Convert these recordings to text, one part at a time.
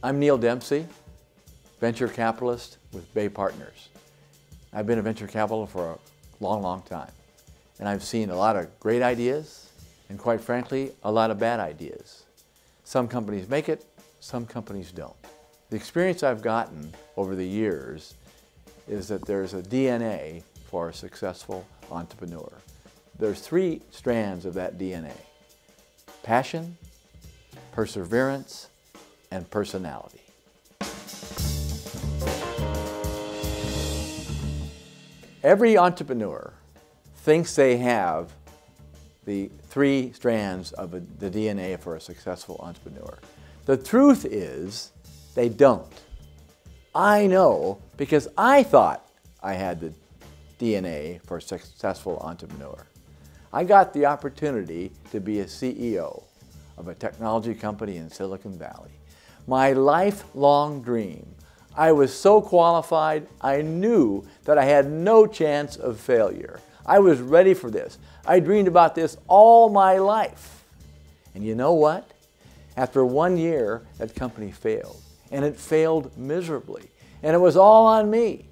I'm Neil Dempsey, venture capitalist with Bay Partners. I've been a venture capitalist for a long, long time. And I've seen a lot of great ideas and, quite frankly, a lot of bad ideas. Some companies make it, some companies don't. The experience I've gotten over the years is that there's a DNA for a successful entrepreneur. There's 3 strands of that DNA: passion, perseverance, and personality. Every entrepreneur thinks they have the 3 strands of the DNA for a successful entrepreneur. The truth is, they don't. I know because I thought I had the DNA for a successful entrepreneur. I got the opportunity to be a CEO of a technology company in Silicon Valley. My lifelong dream. I was so qualified, I knew that I had no chance of failure. I was ready for this. I dreamed about this all my life. And you know what? After 1 year, that company failed. And it failed miserably. And it was all on me.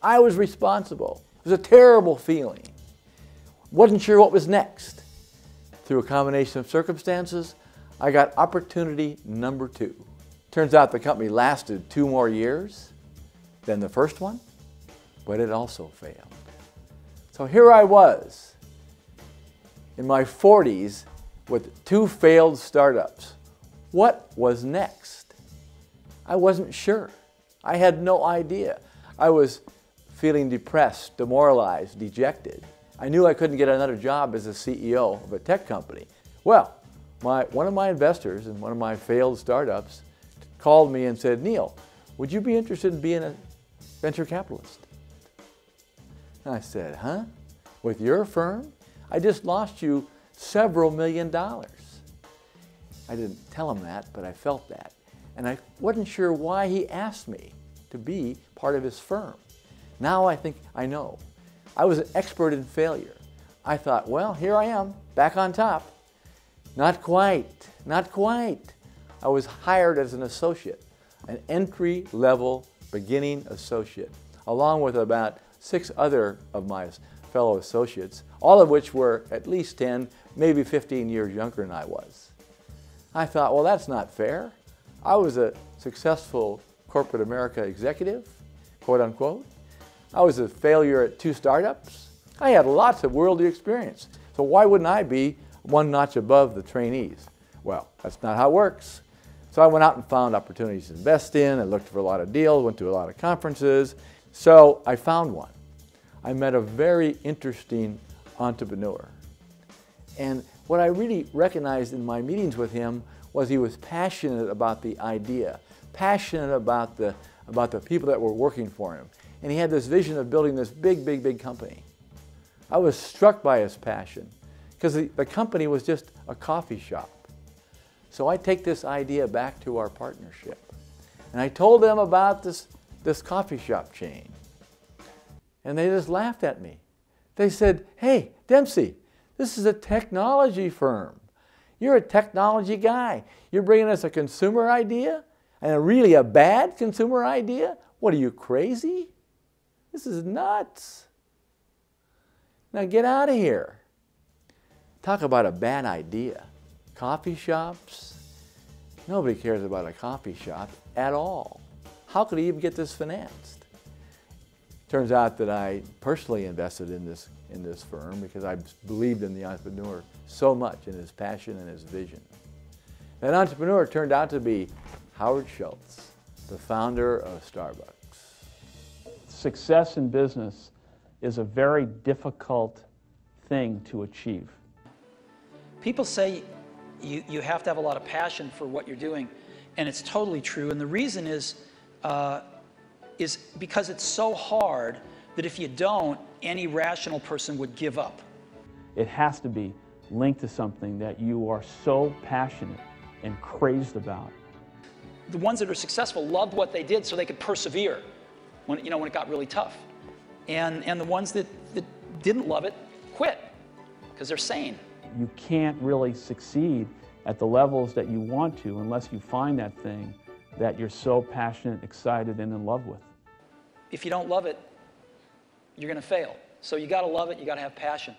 I was responsible. It was a terrible feeling. Wasn't sure what was next. Through a combination of circumstances, I got opportunity number 2. Turns out the company lasted 2 more years than the first one, but it also failed. So here I was in my 40s with 2 failed startups. What was next? I wasn't sure. I had no idea. I was feeling depressed, demoralized, dejected. I knew I couldn't get another job as a CEO of a tech company. Well, one of my investors in one of my failed startups called me and said, "Neil, would you be interested in being a venture capitalist?" And I said, "Huh? With your firm? I just lost you several $1,000,000. I didn't tell him that, but I felt that. And I wasn't sure why he asked me to be part of his firm. Now I think I know. I was an expert in failure. I thought, well, here I am, back on top. Not quite, not quite. I was hired as an associate, an entry-level beginning associate, along with about 6 other of my fellow associates, all of which were at least 10, maybe 15 years younger than I was. I thought, well, that's not fair. I was a successful corporate America executive, quote unquote. I was a failure at 2 startups. I had lots of worldly experience. So why wouldn't I be one notch above the trainees? Well, that's not how it works. So I went out and found opportunities to invest in. I looked for a lot of deals, went to a lot of conferences. So I found one. I met a very interesting entrepreneur. And what I really recognized in my meetings with him was he was passionate about the idea, passionate about the people that were working for him. And he had this vision of building this big, big, big company. I was struck by his passion because the company was just a coffee shop. So I take this idea back to our partnership. And I told them about this coffee shop chain. And they just laughed at me. They said, "Hey, Dempsey, this is a technology firm. You're a technology guy. You're bringing us a consumer idea and really a bad consumer idea? What are you, crazy? This is nuts. Now get out of here." Talk about a bad idea. Coffee shops? Nobody cares about a coffee shop at all. How could he even get this financed? Turns out that I personally invested in this firm because I believed in the entrepreneur so much, in his passion and his vision. That entrepreneur turned out to be Howard Schultz, the founder of Starbucks. Success in business is a very difficult thing to achieve. People say you have to have a lot of passion for what you're doing, and it's totally true. And the reason is because it's so hard that if you don't, any rational person would give up. It has to be linked to something that you are so passionate and crazed about. The ones that are successful loved what they did so they could persevere when it got really tough. And the ones that didn't love it quit because they're sane. You can't really succeed at the levels that you want to unless you find that thing that you're so passionate, excited, and in love with? If you don't love it, you're going to fail. So you got to love it, you got to have passion.